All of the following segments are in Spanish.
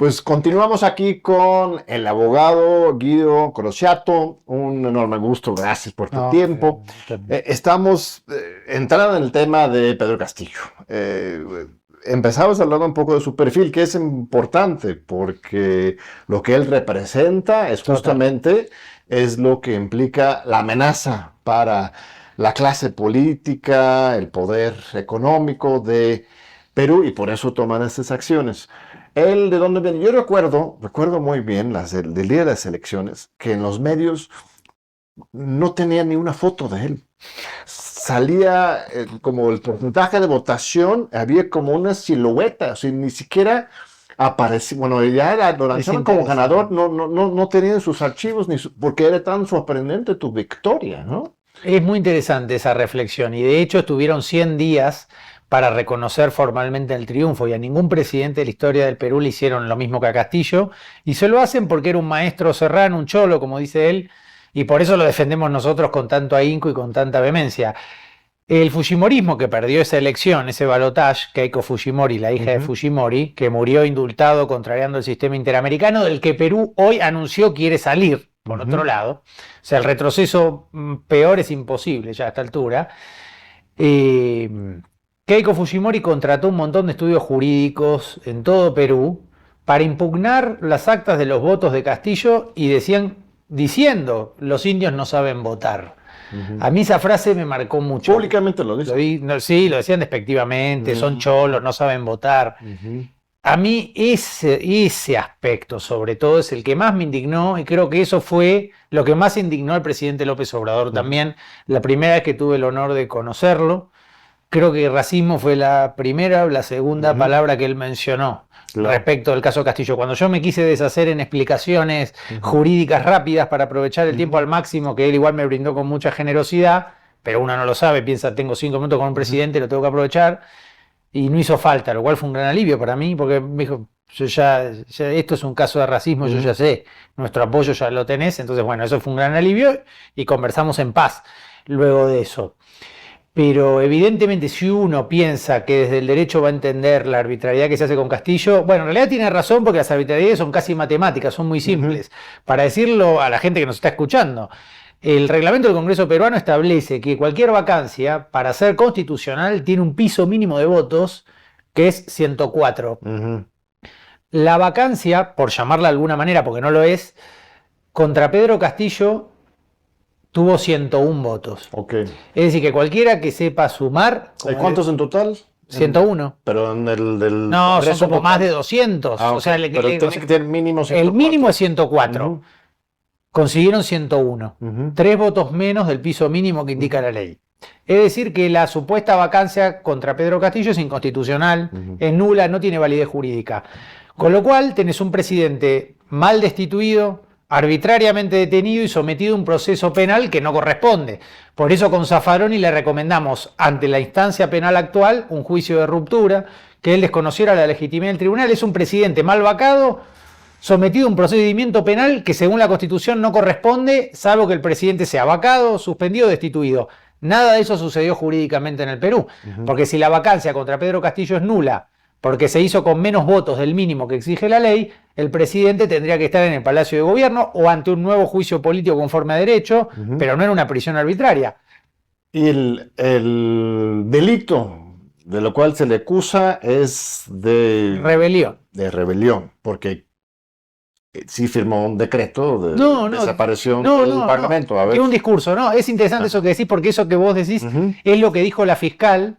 Pues continuamos aquí con el abogado Guido Crociato. Un enorme gusto, gracias por tu tiempo. Estamos entrando en el tema de Pedro Castillo. Empezamos hablando un poco de su perfil, que es importante porque lo que él representa es justamente es lo que implica la amenaza para la clase política, el poder económico de Perú, y por eso toman estas acciones. Él, ¿de dónde viene? Yo recuerdo muy bien del día de las elecciones, que en los medios no tenía ni una foto de él. Salía como el porcentaje de votación, había como una silueta, o sea, ni siquiera aparecía. Bueno, ya lo lanzaron como ganador, no tenían sus archivos, porque era tan sorprendente tu victoria, ¿no? Es muy interesante esa reflexión, y de hecho estuvieron 100 días para reconocer formalmente el triunfo, y a ningún presidente de la historia del Perú le hicieron lo mismo que a Castillo, y se lo hacen porque era un maestro serrano, un cholo, como dice él, y por eso lo defendemos nosotros con tanto ahínco y con tanta vehemencia. El fujimorismo que perdió esa elección, ese balotaje, Keiko Fujimori, la hija de Fujimori, que murió indultado contrariando el sistema interamericano, del que Perú hoy anunció quiere salir, por otro lado. O sea, el retroceso peor es imposible ya a esta altura. Keiko Fujimori contrató un montón de estudios jurídicos en todo Perú para impugnar las actas de los votos de Castillo, y diciendo, los indios no saben votar. A mí esa frase me marcó mucho. Públicamente lo dicen. Sí, lo decían despectivamente, son cholos, no saben votar. A mí ese aspecto, sobre todo, es el que más me indignó, y creo que eso fue lo que más indignó al presidente López Obrador también. La primera vez que tuve el honor de conocerlo, creo que racismo fue la primera o la segunda palabra que él mencionó respecto del caso Castillo. Cuando yo me quise deshacer en explicaciones jurídicas rápidas para aprovechar el tiempo al máximo, que él igual me brindó con mucha generosidad, pero uno no lo sabe, piensa, tengo 5 minutos con un presidente, lo tengo que aprovechar, y no hizo falta, lo cual fue un gran alivio para mí, porque me dijo, ya esto es un caso de racismo, yo ya sé, nuestro apoyo ya lo tenés. Entonces, bueno, eso fue un gran alivio y conversamos en paz luego de eso. Pero evidentemente, si uno piensa que desde el derecho va a entender la arbitrariedad que se hace con Castillo, bueno, en realidad tiene razón, porque las arbitrariedades son casi matemáticas, son muy simples. Para decirlo a la gente que nos está escuchando, el reglamento del Congreso peruano establece que cualquier vacancia, para ser constitucional, tiene un piso mínimo de votos, que es 104. La vacancia, por llamarla de alguna manera, porque no lo es, contra Pedro Castillo tuvo 101 votos. Es decir, que cualquiera que sepa sumar... ¿Cuántos en total? 101. Pero en el no, son como más de 200. O sea, pero tiene que tener mínimo 104. El mínimo es 104. Consiguieron 101. 3 votos menos del piso mínimo que indica la ley. Es decir, que la supuesta vacancia contra Pedro Castillo es inconstitucional, es nula, no tiene validez jurídica. Con lo cual tenés un presidente mal destituido, arbitrariamente detenido y sometido a un proceso penal que no corresponde. Por eso con Zaffaroni le recomendamos, ante la instancia penal actual, un juicio de ruptura, que él desconociera la legitimidad del tribunal. Es un presidente mal vacado, sometido a un procedimiento penal que según la Constitución no corresponde, salvo que el presidente sea vacado, suspendido o destituido. Nada de eso sucedió jurídicamente en el Perú, porque si la vacancia contra Pedro Castillo es nula, porque se hizo con menos votos del mínimo que exige la ley, el presidente tendría que estar en el Palacio de Gobierno o ante un nuevo juicio político conforme a derecho, pero no en una prisión arbitraria. Y el delito de lo cual se le acusa es de rebelión. De rebelión, porque sí firmó un decreto de desaparición del Parlamento. A ver. Es un discurso, ¿no? Es interesante eso que decís, porque eso que vos decís es lo que dijo la fiscal.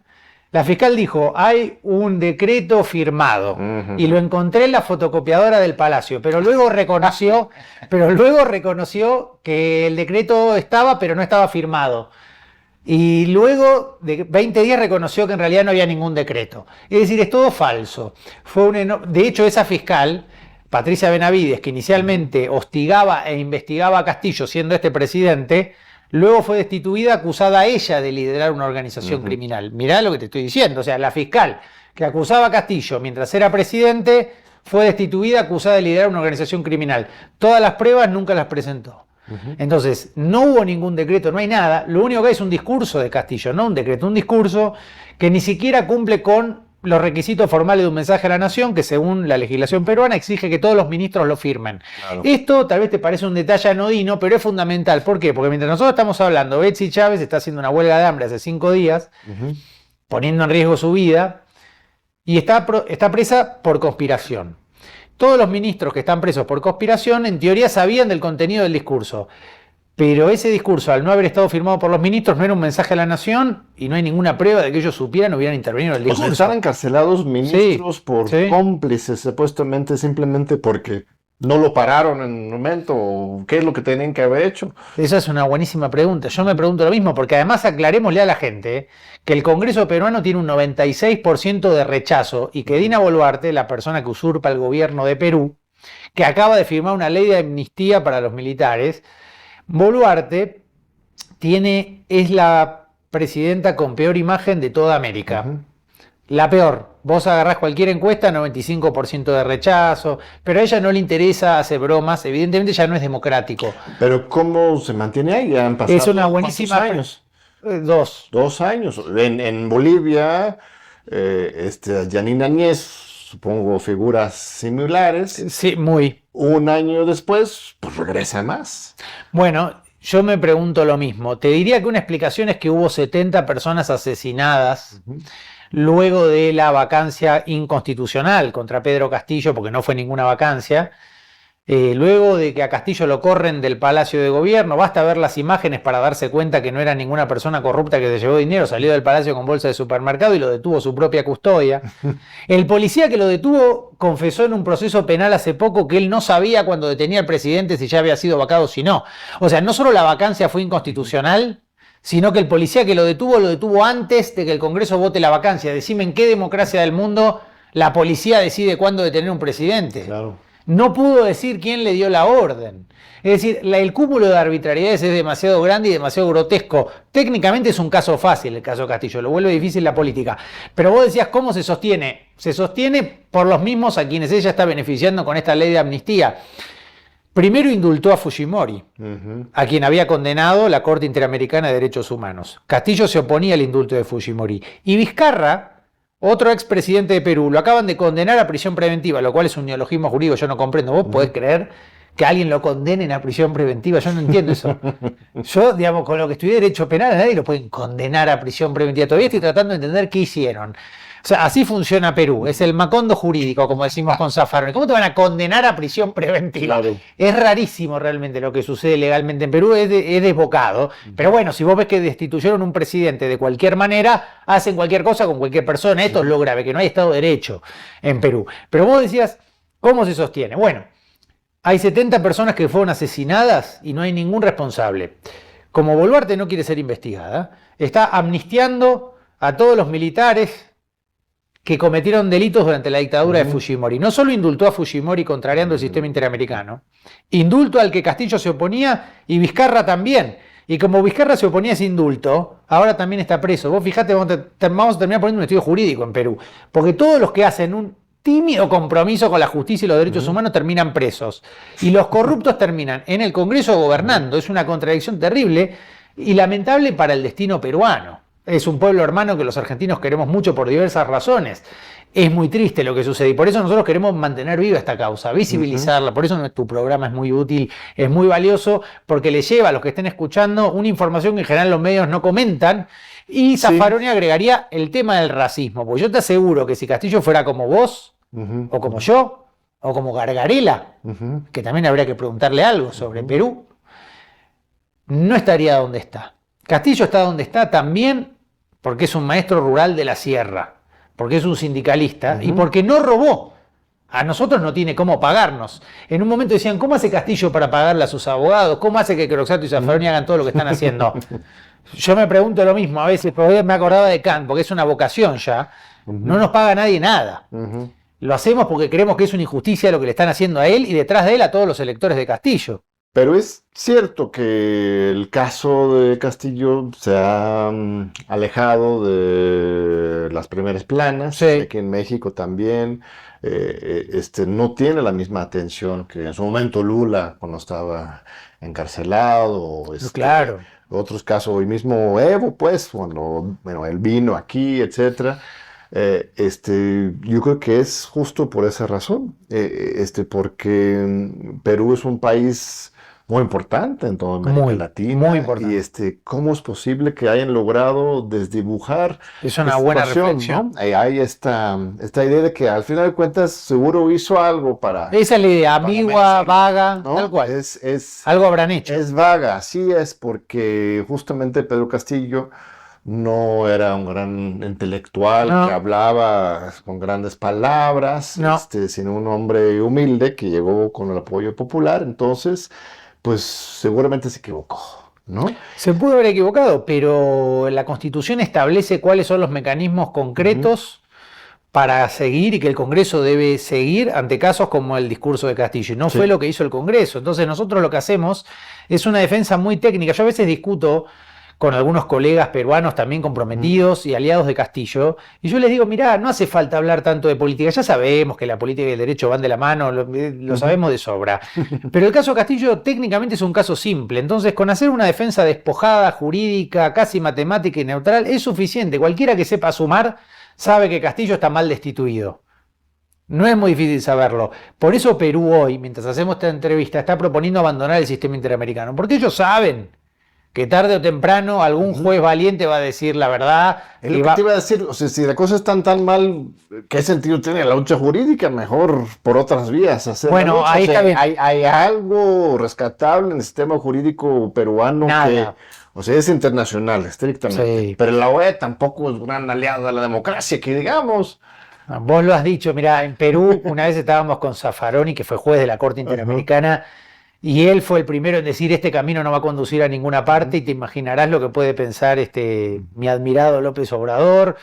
La fiscal dijo, hay un decreto firmado, y lo encontré en la fotocopiadora del Palacio, pero luego reconoció que el decreto estaba, pero no estaba firmado. Y luego de 20 días reconoció que en realidad no había ningún decreto. Es decir, es todo falso. De hecho, esa fiscal, Patricia Benavides, que inicialmente hostigaba e investigaba a Castillo siendo este presidente, luego fue destituida, acusada ella de liderar una organización criminal. Mirá lo que te estoy diciendo. O sea, la fiscal que acusaba a Castillo mientras era presidente fue destituida, acusada de liderar una organización criminal. Todas las pruebas nunca las presentó. Entonces, no hubo ningún decreto, no hay nada. Lo único que hay es un discurso de Castillo, no un decreto, un discurso que ni siquiera cumple con los requisitos formales de un mensaje a la nación que según la legislación peruana exige que todos los ministros lo firmen. Claro. Esto tal vez te parece un detalle anodino, pero es fundamental. ¿Por qué? Porque mientras nosotros estamos hablando, Betsy Chávez está haciendo una huelga de hambre hace 5 días, poniendo en riesgo su vida, y está presa por conspiración. Todos los ministros que están presos por conspiración, en teoría sabían del contenido del discurso. Pero ese discurso, al no haber estado firmado por los ministros, no era un mensaje a la nación y no hay ninguna prueba de que ellos supieran o hubieran intervenido en el discurso. O sea, están encarcelados ministros por cómplices, supuestamente, simplemente porque no lo pararon en un momento, o qué es lo que tenían que haber hecho. Esa es una buenísima pregunta. Yo me pregunto lo mismo, porque además aclarémosle a la gente que el Congreso peruano tiene un 96% de rechazo y que Dina Boluarte, la persona que usurpa el gobierno de Perú, que acaba de firmar una ley de amnistía para los militares, Boluarte es la presidenta con peor imagen de toda América. La peor. Vos agarrás cualquier encuesta, 95% de rechazo, pero a ella no le interesa hacer bromas, evidentemente ya no es democrático. Pero ¿cómo se mantiene ahí? Han pasado es una buenísima años. 2. 2 años. En Bolivia, Yanina Áñez, supongo figuras similares. Sí, muy. Un año después, pues regresa más. Bueno, yo me pregunto lo mismo. Te diría que una explicación es que hubo 70 personas asesinadas luego de la vacancia inconstitucional contra Pedro Castillo, porque no fue ninguna vacancia. Luego de que a Castillo lo corren del Palacio de Gobierno, basta ver las imágenes para darse cuenta que no era ninguna persona corrupta que se llevó dinero, salió del Palacio con bolsa de supermercado y lo detuvo su propia custodia. El policía que lo detuvo confesó en un proceso penal hace poco que él no sabía cuando detenía al presidente si ya había sido vacado o si no. O sea, no solo la vacancia fue inconstitucional, sino que el policía que lo detuvo antes de que el Congreso vote la vacancia. Decime en qué democracia del mundo la policía decide cuándo detener a un presidente. Claro. No pudo decir quién le dio la orden. Es decir, el cúmulo de arbitrariedades es demasiado grande y demasiado grotesco. Técnicamente es un caso fácil el caso Castillo, lo vuelve difícil la política. Pero vos decías, ¿cómo se sostiene? Se sostiene por los mismos a quienes ella está beneficiando con esta ley de amnistía. Primero indultó a Fujimori, a quien había condenado la Corte Interamericana de Derechos Humanos. Castillo se oponía al indulto de Fujimori. Y Vizcarra, otro expresidente de Perú, lo acaban de condenar a prisión preventiva, lo cual es un neologismo jurídico, yo no comprendo. ¿Vos podés creer que alguien lo condenen a prisión preventiva? Yo no entiendo eso. Yo, digamos, con lo que estudié Derecho Penal, a nadie lo pueden condenar a prisión preventiva. Todavía estoy tratando de entender qué hicieron. O sea, así funciona Perú. Es el macondo jurídico, como decimos con Zaffaroni. ¿Cómo te van a condenar a prisión preventiva? Claro. Es rarísimo realmente lo que sucede legalmente en Perú. Es desbocado. Pero bueno, si vos ves que destituyeron un presidente de cualquier manera, hacen cualquier cosa con cualquier persona. Esto es lo grave, que no hay Estado de Derecho en Perú. Pero vos decías, ¿cómo se sostiene? Bueno, hay 70 personas que fueron asesinadas y no hay ningún responsable. Como Boluarte no quiere ser investigada, está amnistiando a todos los militares que cometieron delitos durante la dictadura de Fujimori. No solo indultó a Fujimori contrariando el sistema interamericano, indulto al que Castillo se oponía y Vizcarra también. Y como Vizcarra se oponía a ese indulto, ahora también está preso. Vos fijate, vamos a terminar poniendo un estudio jurídico en Perú, porque todos los que hacen un tímido compromiso con la justicia y los derechos humanos terminan presos. Y los corruptos terminan en el Congreso gobernando. Es una contradicción terrible y lamentable para el destino peruano. Es un pueblo hermano que los argentinos queremos mucho por diversas razones. Es muy triste lo que sucede y por eso nosotros queremos mantener viva esta causa, visibilizarla. Por eso tu programa es muy útil, es muy valioso, porque le lleva a los que estén escuchando una información que en general los medios no comentan. Y Zaffaroni agregaría el tema del racismo, porque yo te aseguro que si Castillo fuera como vos, o como yo, o como Gargarela, que también habría que preguntarle algo sobre Perú, no estaría donde está. Castillo está donde está también porque es un maestro rural de la sierra, porque es un sindicalista y porque no robó. A nosotros no tiene cómo pagarnos. En un momento decían, ¿cómo hace Castillo para pagarle a sus abogados? ¿Cómo hace que Croxato y Zaffaroni hagan todo lo que están haciendo? Yo me pregunto lo mismo a veces, pero me acordaba de Kant, porque es una vocación ya. No nos paga nadie nada. Lo hacemos porque creemos que es una injusticia lo que le están haciendo a él y detrás de él a todos los electores de Castillo. Pero es cierto que el caso de Castillo se ha alejado de las primeras planas, aquí en México también, no tiene la misma atención que en su momento Lula cuando estaba encarcelado, claro. Otros casos, hoy mismo Evo, pues, cuando él vino aquí, etcétera. Yo creo que es justo por esa razón, porque Perú es un país muy importante en toda América Latina. Muy importante. Y ¿cómo es posible que hayan logrado desdibujar Es una esta buena situación, reflexión. ¿no? Hay esta idea de que al final de cuentas seguro hizo algo para... Esa es la idea, ambigua, vaga, ¿no? tal cual. Es Algo habrán hecho. Es vaga, sí es, porque justamente Pedro Castillo no era un gran intelectual No. que hablaba con grandes palabras, No. sino un hombre humilde que llegó con el apoyo popular. Entonces, pues seguramente se equivocó, ¿no? Se pudo haber equivocado, pero la Constitución establece cuáles son los mecanismos concretos para seguir y que el Congreso debe seguir ante casos como el discurso de Castillo. Y no fue lo que hizo el Congreso. Entonces nosotros lo que hacemos es una defensa muy técnica. Yo a veces discuto con algunos colegas peruanos también comprometidos y aliados de Castillo, y yo les digo, mirá, no hace falta hablar tanto de política, ya sabemos que la política y el derecho van de la mano, lo sabemos de sobra, pero el caso Castillo técnicamente es un caso simple, entonces con hacer una defensa despojada, jurídica, casi matemática y neutral, es suficiente. Cualquiera que sepa sumar sabe que Castillo está mal destituido. No es muy difícil saberlo. Por eso Perú hoy, mientras hacemos esta entrevista, está proponiendo abandonar el sistema interamericano, porque ellos saben que tarde o temprano algún juez valiente va a decir la verdad. Es lo que te iba a decir, o sea, si la cosa es tan mal, ¿qué sentido tiene la lucha jurídica? Mejor por otras vías hacer bueno, la lucha. ahí O sea, está bien. hay algo rescatable en el sistema jurídico peruano que, o sea, es internacional, estrictamente. Sí. Pero la OEA tampoco es gran aliada de la democracia, que digamos. Vos lo has dicho, mira, en Perú una vez estábamos con Zaffaroni, que fue juez de la Corte Interamericana, y él fue el primero en decir, este camino no va a conducir a ninguna parte, y te imaginarás lo que puede pensar mi admirado López Obrador.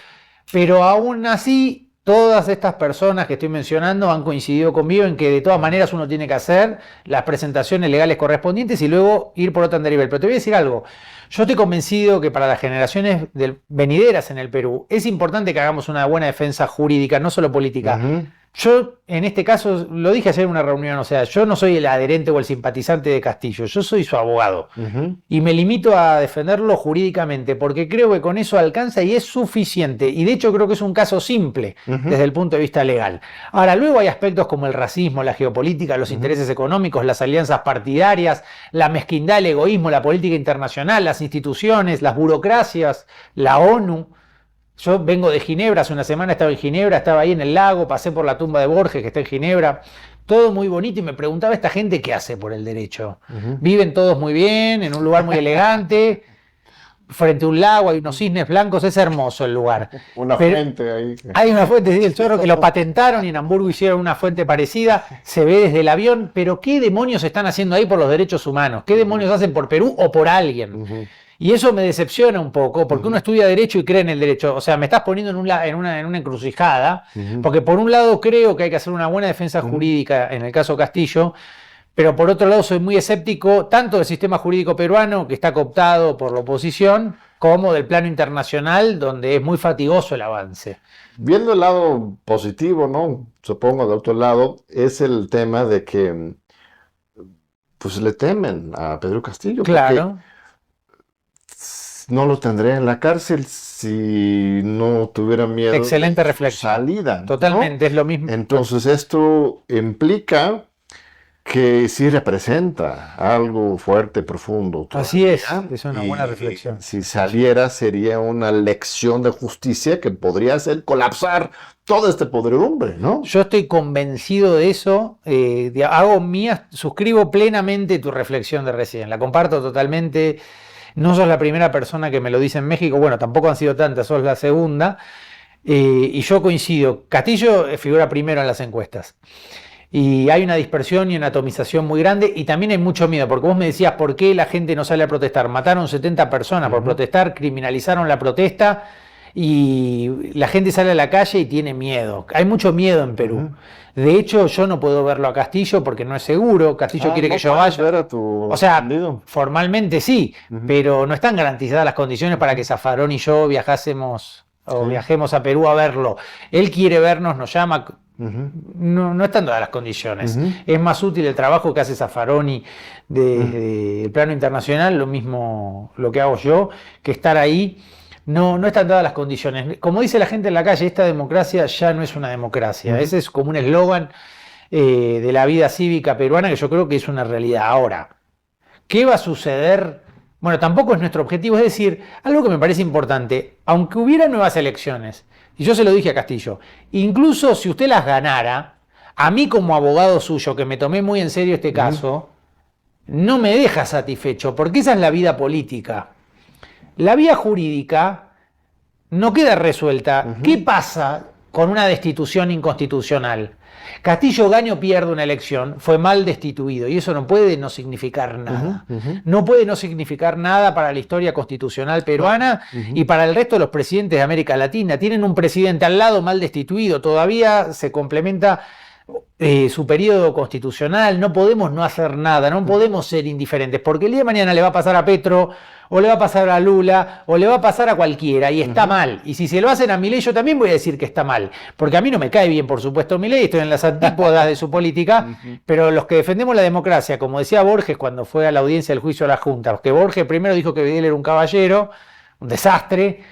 Pero aún así, todas estas personas que estoy mencionando han coincidido conmigo en que de todas maneras uno tiene que hacer las presentaciones legales correspondientes y luego ir por otro nivel. Pero te voy a decir algo, yo estoy convencido que para las generaciones venideras en el Perú es importante que hagamos una buena defensa jurídica, no solo política. Yo, en este caso, lo dije ayer en una reunión, o sea, yo no soy el adherente o el simpatizante de Castillo, yo soy su abogado. Y me limito a defenderlo jurídicamente, porque creo que con eso alcanza y es suficiente. Y de hecho creo que es un caso simple desde el punto de vista legal. Ahora, luego hay aspectos como el racismo, la geopolítica, los intereses económicos, las alianzas partidarias, la mezquindad, el egoísmo, la política internacional, las instituciones, las burocracias, la ONU. Yo vengo de Ginebra, hace una semana estaba en Ginebra, estaba ahí en el lago, pasé por la tumba de Borges, que está en Ginebra, todo muy bonito, y me preguntaba esta gente qué hace por el derecho. Viven todos muy bien, en un lugar muy elegante, frente a un lago, hay unos cisnes blancos, es hermoso el lugar. Una fuente ahí. Hay una fuente, sí, el Chorro, que lo patentaron y en Hamburgo hicieron una fuente parecida, se ve desde el avión, pero ¿qué demonios están haciendo ahí por los derechos humanos? ¿Qué demonios hacen por Perú o por alguien? Y eso me decepciona un poco, porque uno estudia Derecho y cree en el derecho. O sea, me estás poniendo en una encrucijada, porque por un lado creo que hay que hacer una buena defensa jurídica en el caso Castillo, pero por otro lado soy muy escéptico tanto del sistema jurídico peruano, que está cooptado por la oposición, como del plano internacional, donde es muy fatigoso el avance. Viendo el lado positivo, ¿no? Supongo, de otro lado, es el tema de que pues le temen a Pedro Castillo. Claro. No lo tendría en la cárcel si no tuviera miedo. Excelente reflexión. Salida. Totalmente, ¿no? Es lo mismo. Entonces esto implica que sí representa algo fuerte, profundo. Así es una buena reflexión. Si saliera sería una lección de justicia que podría hacer colapsar toda esta podredumbre, ¿no? Yo estoy convencido de eso, hago mía, suscribo plenamente tu reflexión de recién, la comparto totalmente. No sos la primera persona que me lo dice en México, bueno, tampoco han sido tantas, sos la segunda, y yo coincido. Castillo figura primero en las encuestas, y hay una dispersión y una atomización muy grande, y también hay mucho miedo, porque vos me decías, ¿por qué la gente no sale a protestar? Mataron 70 personas por protestar, criminalizaron la protesta, y la gente sale a la calle y tiene miedo. Hay mucho miedo en Perú. De hecho, yo no puedo verlo a Castillo porque no es seguro. Castillo quiere que yo vaya. Ver a tu o sea, entendido. Formalmente sí, pero no están garantizadas las condiciones para que Zaffaroni y yo viajemos o viajemos a Perú a verlo. Él quiere vernos, nos llama. No están dadas las condiciones. Es más útil el trabajo que hace Zaffaroni del plano internacional, lo mismo lo que hago yo, que estar ahí no están dadas las condiciones. Como dice la gente en la calle, esta democracia ya no es una democracia. Ese es como un eslogan de la vida cívica peruana que yo creo que es una realidad. Ahora, ¿qué va a suceder? Bueno, tampoco es nuestro objetivo. Es decir, algo que me parece importante, aunque hubiera nuevas elecciones, y yo se lo dije a Castillo, incluso si usted las ganara, a mí como abogado suyo, que me tomé muy en serio este caso, no me deja satisfecho, porque esa es la vida política. La vía jurídica no queda resuelta. ¿Qué pasa con una destitución inconstitucional? Castillo gana o pierde una elección, fue mal destituido, y eso no puede no significar nada. No puede no significar nada para la historia constitucional peruana y para el resto de los presidentes de América Latina. Tienen un presidente al lado mal destituido, todavía se complementa su periodo constitucional, no podemos no hacer nada, no podemos ser indiferentes, porque el día de mañana le va a pasar a Petro, o le va a pasar a Lula, o le va a pasar a cualquiera, y está mal. Y si se lo hacen a Milei, yo también voy a decir que está mal, porque a mí no me cae bien, por supuesto, Milei, estoy en las antípodas de su política, pero los que defendemos la democracia, como decía Borges cuando fue a la audiencia del juicio a la Junta, porque Borges primero dijo que Videla era un caballero, un desastre,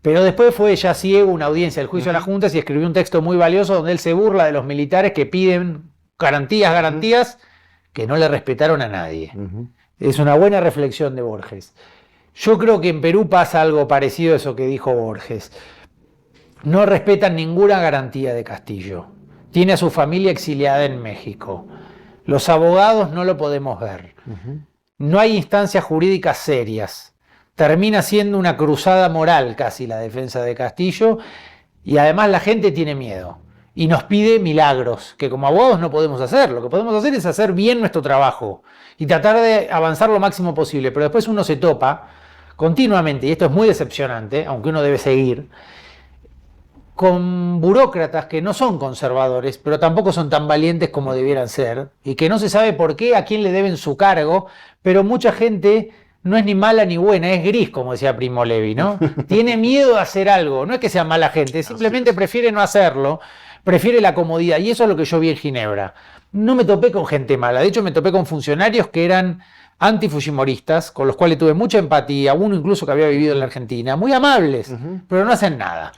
pero después fue ya ciego una audiencia del juicio a la Junta y escribió un texto muy valioso donde él se burla de los militares que piden garantías, que no le respetaron a nadie. Es una buena reflexión de Borges. Yo creo que en Perú pasa algo parecido a eso que dijo Borges. No respetan ninguna garantía de Castillo. Tiene a su familia exiliada en México. Los abogados no lo podemos ver. No hay instancias jurídicas serias. Termina siendo una cruzada moral casi la defensa de Castillo, y además la gente tiene miedo y nos pide milagros que como abogados no podemos hacer. Lo que podemos hacer es hacer bien nuestro trabajo y tratar de avanzar lo máximo posible, pero después uno se topa continuamente, y esto es muy decepcionante, aunque uno debe seguir, con burócratas que no son conservadores, pero tampoco son tan valientes como debieran ser, y que no se sabe por qué, a quién le deben su cargo, pero mucha gente no es ni mala ni buena, es gris, como decía Primo Levi, ¿no? Tiene miedo de hacer algo, no es que sea mala gente, simplemente prefiere no hacerlo, prefiere la comodidad, y eso es lo que yo vi en Ginebra. No me topé con gente mala, de hecho me topé con funcionarios que eran antifujimoristas, con los cuales tuve mucha empatía, uno incluso que había vivido en la Argentina, muy amables, pero no hacen nada.